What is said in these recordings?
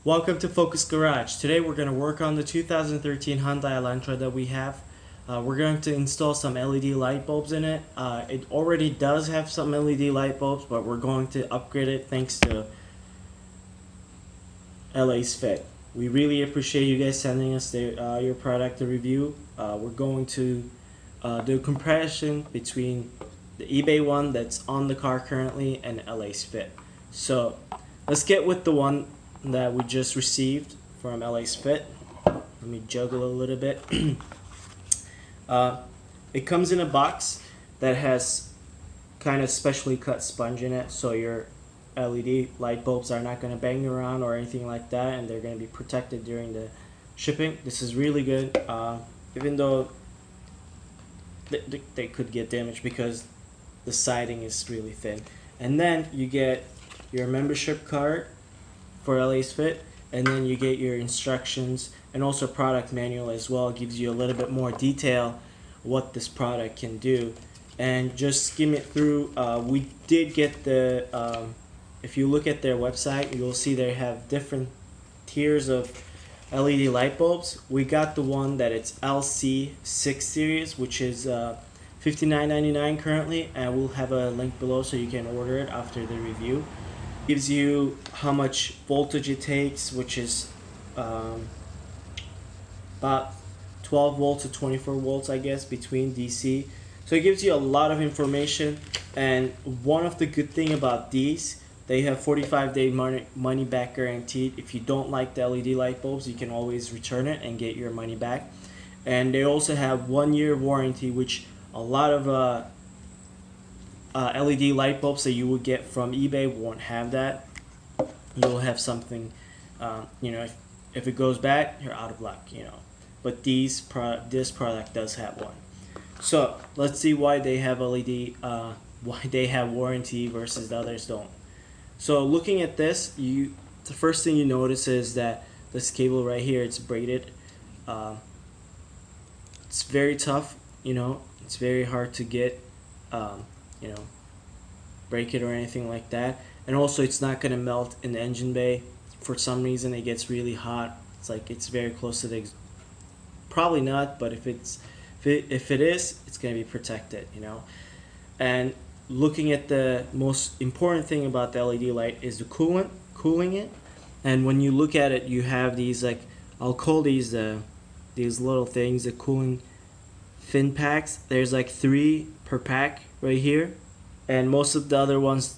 Welcome to Focus Garage. Today we're going to work on the 2013 Hyundai Elantra that we have. We're going to install some LED light bulbs in it. It already does have some LED light bulbs, but we're going to upgrade it thanks to LASFIT. We really appreciate you guys sending us your product to review. We're going to do a comparison between the eBay one that's on the car currently and LASFIT. So let's get with the one that we just received from LASFIT. Let me juggle a little bit. It comes in a box that has kind of specially cut sponge in it, so your LED light bulbs are not going to bang around or anything like that, and they're going to be protected during the shipping. This is really good, even though they could get damaged because the siding is really thin. And then you get your membership card for LASFIT, and then you get your instructions and also product manual as well. It gives you a little bit more detail what this product can do. And just skim it through. We did get the if you look at their website, you'll see they have different tiers of LED light bulbs. We got the one that it's LC6 series, which is $59.99 currently, and we'll have a link below so you can order it after the review. Gives you how much voltage it takes, which is about 12 volts to 24 volts, I guess, between DC. So it gives you a lot of information. And one of the good thing about these, they have 45-day money back guaranteed. If you don't like the LED light bulbs, you can always return it and get your money back. And they also have 1-year warranty, which a lot of LED light bulbs that you would get from eBay won't have that. You'll have something, if it goes bad, you're out of luck, But this product does have one. So let's see why they have LED, why they have warranty versus the others don't. So looking at this, the first thing you notice is that this cable right here, it's braided. It's very tough, It's very hard to get. Break it or anything like that. And also it's not going to melt in the engine bay. For some reason it gets really hot. It's very close to the probably not, but if it is, it's going to be protected, And looking at the most important thing about the LED light is the cooling it. And when you look at it, you have these I'll call these little things, the cooling fin packs. There's 3 per pack right here. And most of the other ones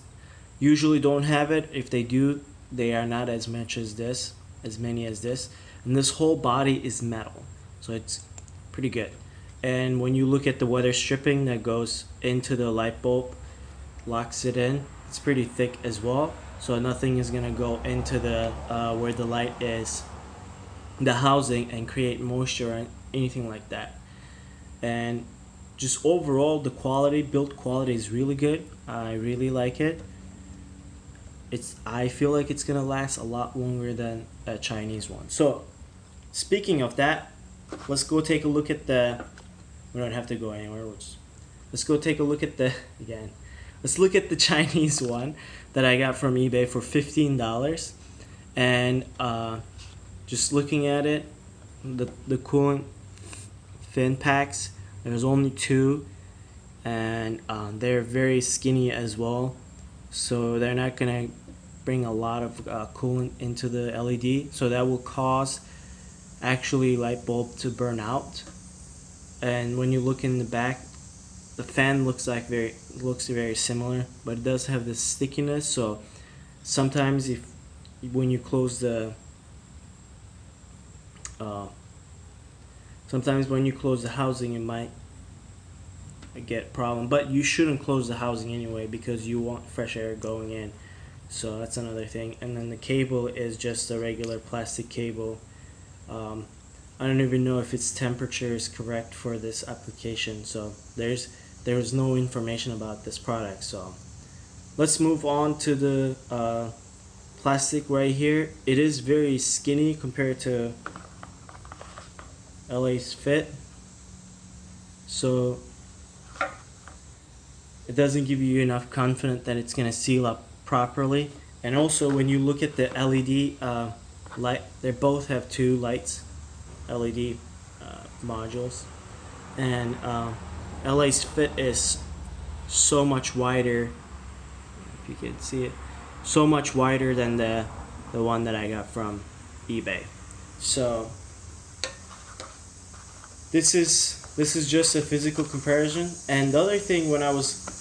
usually don't have it. If they do, they are not as many as this. And this whole body is metal, so it's pretty good. And when you look at the weather stripping that goes into the light bulb, locks it in, it's pretty thick as well. So nothing is gonna go into the where the light is, the housing, and create moisture or anything like that. And just overall, the build quality is really good. I really like it. I feel like it's gonna last a lot longer than a Chinese one. So, speaking of that, let's go take a look at we don't have to go anywhere. Let's go take a look at Let's look at the Chinese one that I got from eBay for $15. And just looking at it, the coolant fin packs. There's only 2, and they're very skinny as well, so they're not gonna bring a lot of coolant into the LED, so that will cause actually light bulb to burn out. And when you look in the back, the fan looks very similar, but it does have this stickiness. So sometimes when you close the housing, it might get a problem, but you shouldn't close the housing anyway because you want fresh air going in. So that's another thing. And then the cable is just a regular plastic cable. I don't even know if its temperature is correct for this application, so there's no information about this product. So let's move on to the plastic right here. It is very skinny compared to LASFIT, so it doesn't give you enough confidence that it's going to seal up properly. And also when you look at the LED light. They both have two lights, LED modules, and LASFIT is so much wider. If you can see it, so much wider than the one that I got from eBay. So this is just a physical comparison. And the other thing, when I was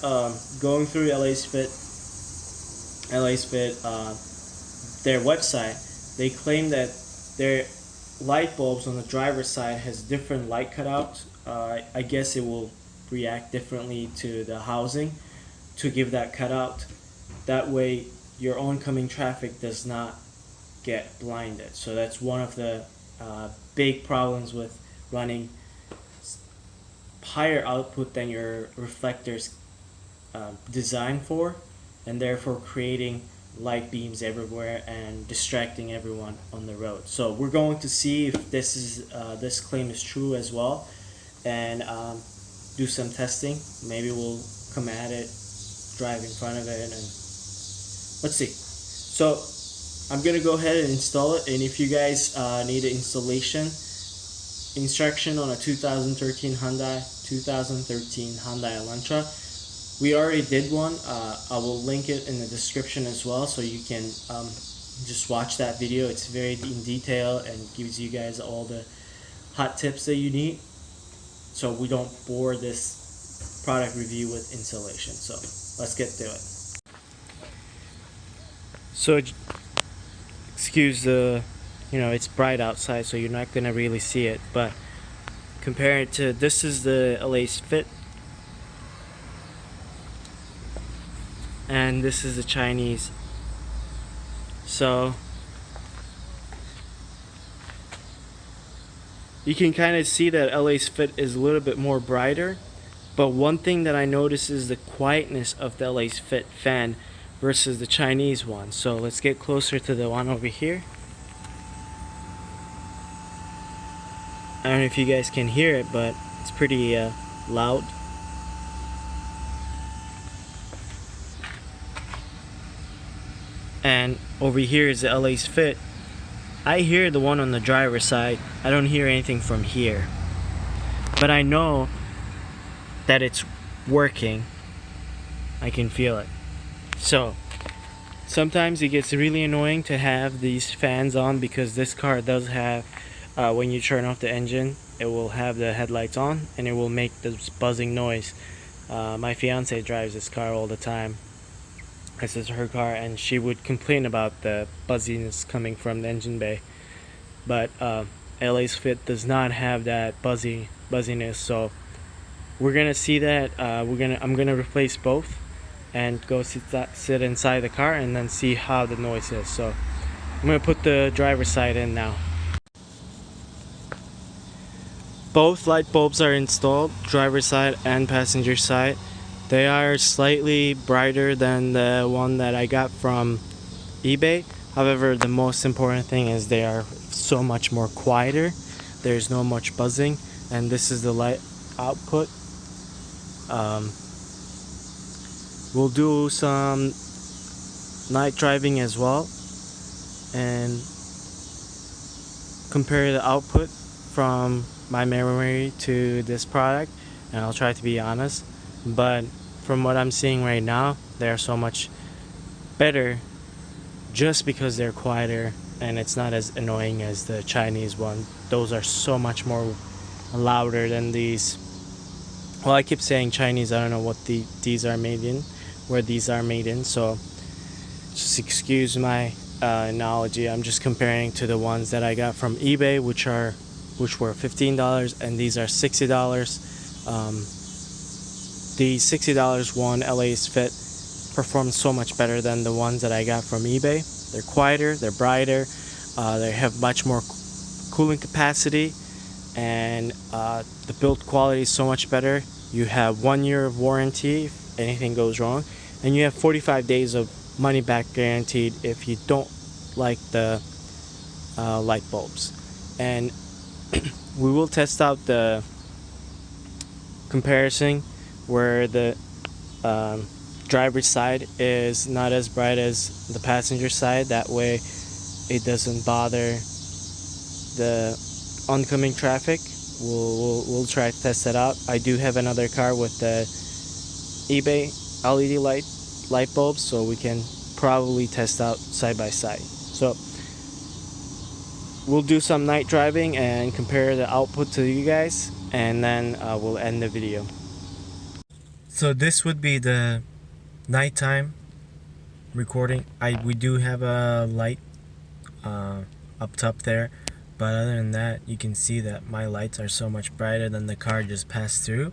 going through LASFIT their website, they claim that their light bulbs on the driver's side has different light cutouts. I guess it will react differently to the housing to give that cutout. That way your oncoming traffic does not get blinded. So that's one of the big problems with running higher output than your reflectors designed for, and therefore creating light beams everywhere and distracting everyone on the road. So we're going to see if this claim is true as well, and do some testing. Maybe we'll come at it, drive in front of it, and let's see. So I'm gonna go ahead and install it, and if you guys need an installation instruction on a 2013 Hyundai Elantra, we already did one. I will link it in the description as well, so you can just watch that video. It's very in detail and gives you guys all the hot tips that you need, so we don't bore this product review with installation. So let's get to it. So excuse the, it's bright outside, so you're not gonna really see it, but compare it to, this is the LASFIT, and this is the Chinese. So you can kind of see that LASFIT is a little bit more brighter, but one thing that I notice is the quietness of the LASFIT fan versus the Chinese one. So let's get closer to the one over here. I don't know if you guys can hear it, but it's pretty loud. And over here is the LASFIT. I hear the one on the driver's side. I don't hear anything from here, but I know that it's working. I can feel it. So sometimes it gets really annoying to have these fans on, because this car does have, when you turn off the engine, it will have the headlights on and it will make this buzzing noise. My fiance drives this car all the time. This is her car, and she would complain about the buzziness coming from the engine bay. But LASFIT does not have that buzziness, so we're gonna see that. I'm gonna replace both and go sit inside the car and then see how the noise is. So I'm gonna put the driver's side in now. Both light bulbs are installed, driver's side and passenger side. They are slightly brighter than the one that I got from eBay. However, the most important thing is they are so much more quieter. There's no much buzzing, and this is the light output. We'll do some night driving as well and compare the output from my memory to this product, and I'll try to be honest, but from what I'm seeing right now, they're so much better just because they're quieter and it's not as annoying as the Chinese one. Those are so much more louder than these. Well, I keep saying Chinese, I don't know what these are made in, where these are made in, so just excuse my analogy. I'm just comparing to the ones that I got from eBay, which were $15, and these are $60. The $60 one, LASFIT, performs so much better than the ones that I got from eBay. They're quieter, they're brighter, they have much more cooling capacity, and the build quality is so much better. You have 1 year of warranty if anything goes wrong, and you have 45 days of money back guaranteed if you don't like the light bulbs. And we will test out the comparison where the driver's side is not as bright as the passenger side. That way it doesn't bother the oncoming traffic. We'll try to test that out. I do have another car with the eBay LED light bulbs, so we can probably test out side by side. So we'll do some night driving and compare the output to you guys, and then we'll end the video. So this would be the nighttime recording. We do have a light up top there, but other than that, you can see that my lights are so much brighter than the car just passed through,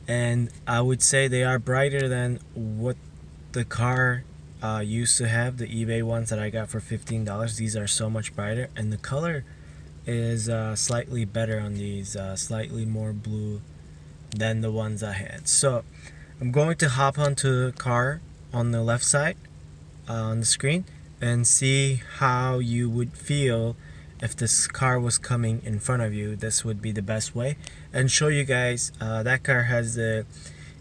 and I would say they are brighter than what the car used to have, the eBay ones that I got for $15. These are so much brighter, and the color is slightly better on these, slightly more blue than the ones I had. So I'm going to hop onto the car on the left side on the screen and see how you would feel if this car was coming in front of you. This would be the best way, and show you guys that car has the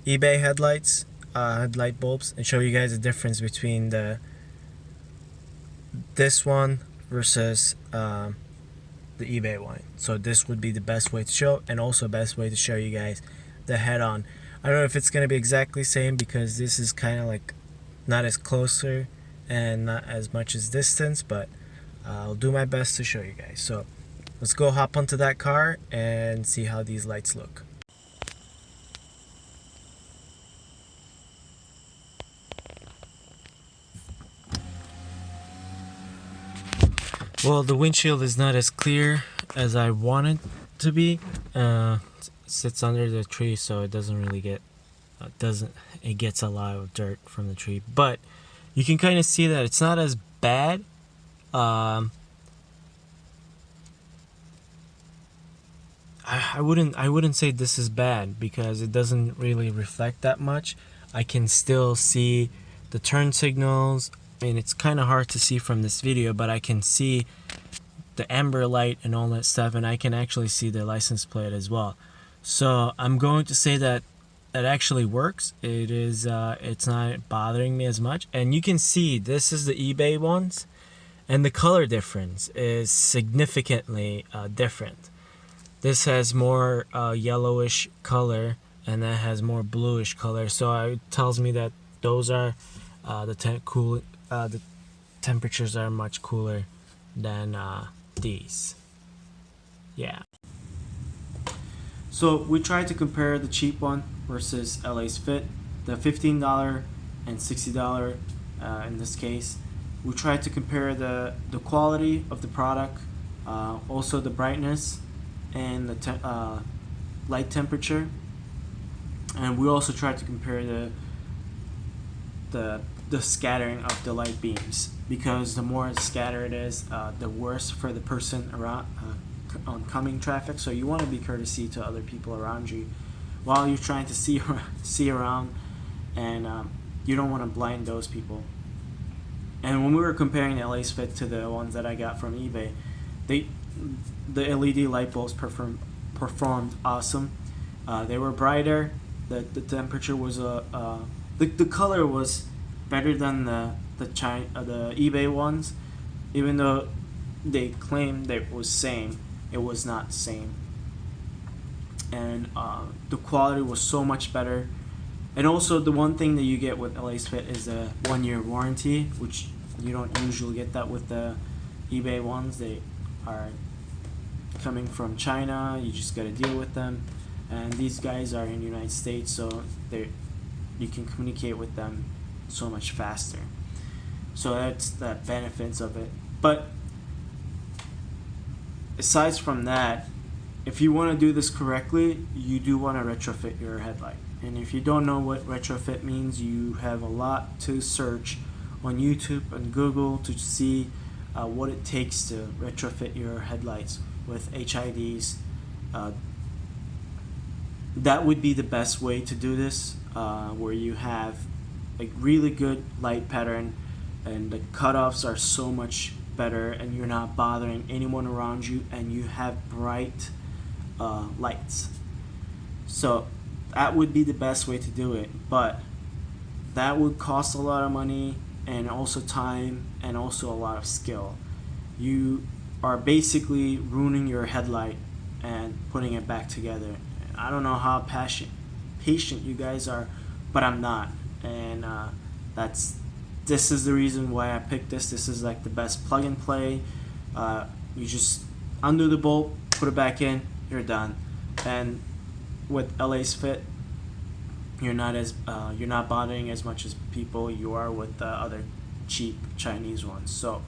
eBay headlights, headlight bulbs, and show you guys the difference between this one versus the eBay one. So this would be the best way to show, and also best way to show you guys the head-on. I don't know if it's gonna be exactly same because this is kind of like not as closer and not as much as distance, but I'll do my best to show you guys. So let's go hop onto that car and see how these lights look. Well, the windshield is not as clear as I want it to be. It sits under the tree, so it doesn't really get it gets a lot of dirt from the tree, but you can kind of see that it's not as bad. I wouldn't say this is bad because it doesn't really reflect that much. I can still see the turn signals. I mean, it's kind of hard to see from this video, but I can see the amber light and all that stuff, and I can actually see the license plate as well. So I'm going to say that it actually works. It is it's not bothering me as much, and you can see this is the eBay ones, and the color difference is significantly different. This has more yellowish color, and that has more bluish color. So it tells me that those are the temperatures are much cooler than these. Yeah. So we tried to compare the cheap one versus LASFIT, the $15 and $60 in this case. We tried to compare the quality of the product, also the brightness and the light temperature, and we also tried to compare the scattering of the light beams, because the more scattered it is, the worse for the person around oncoming traffic. So you want to be courtesy to other people around you while you're trying to see around, and you don't want to blind those people. And when we were comparing the LASFIT to the ones that I got from eBay, the LED light bulbs performed awesome. They were brighter. The temperature was the color was better than the eBay ones, even though they claimed that it was same. It was not same, and the quality was so much better. And also, the one thing that you get with LASFIT is a 1-year warranty, which you don't usually get that with the eBay ones. They are coming from China. You just got to deal with them, and these guys are in the United States, so you can communicate with them so much faster. So that's the benefits of it. But aside from that, if you want to do this correctly, you do want to retrofit your headlight. And if you don't know what retrofit means, you have a lot to search on YouTube and Google to see what it takes to retrofit your headlights with HIDs. That would be the best way to do this, where you have a really good light pattern and the cutoffs are so much better, and you're not bothering anyone around you, and you have bright lights. So that would be the best way to do it, but that would cost a lot of money, and also time and also a lot of skill. You are basically ruining your headlight and putting it back together. I don't know how patient you guys are, but I'm not. And this is the reason why I picked this. This is like the best plug and play. You just undo the bolt, put it back in, you're done. And with LASFIT, you're not bothering as much as people you are with the other cheap Chinese ones. So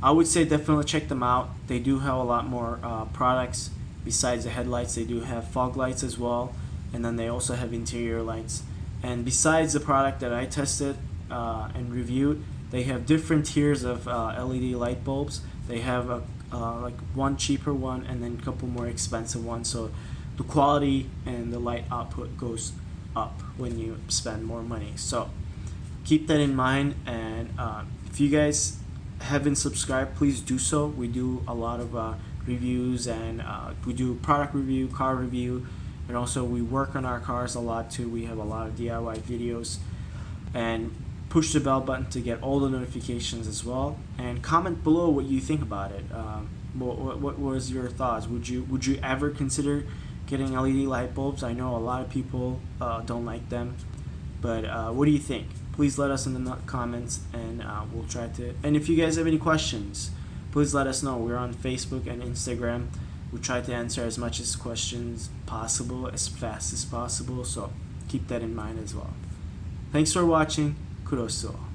I would say definitely check them out. They do have a lot more products besides the headlights. They do have fog lights as well, and then they also have interior lights. And besides the product that I tested and reviewed, they have different tiers of LED light bulbs. They have like one cheaper one and then a couple more expensive ones. So the quality and the light output goes up when you spend more money. So keep that in mind. And if you guys haven't subscribed, please do so. We do a lot of reviews, and we do product review, car review, and also we work on our cars a lot too. We have a lot of DIY videos. And push the bell button to get all the notifications as well, and comment below what you think about it. What was your thoughts? Would you ever consider getting LED light bulbs? I know a lot of people don't like them, but what do you think? Please let us in the comments, and we'll try to. And if you guys have any questions, please let us know. We're on Facebook and Instagram. We try to answer as much as questions possible, as fast as possible. So keep that in mind as well. Thanks for watching. Kudos to all.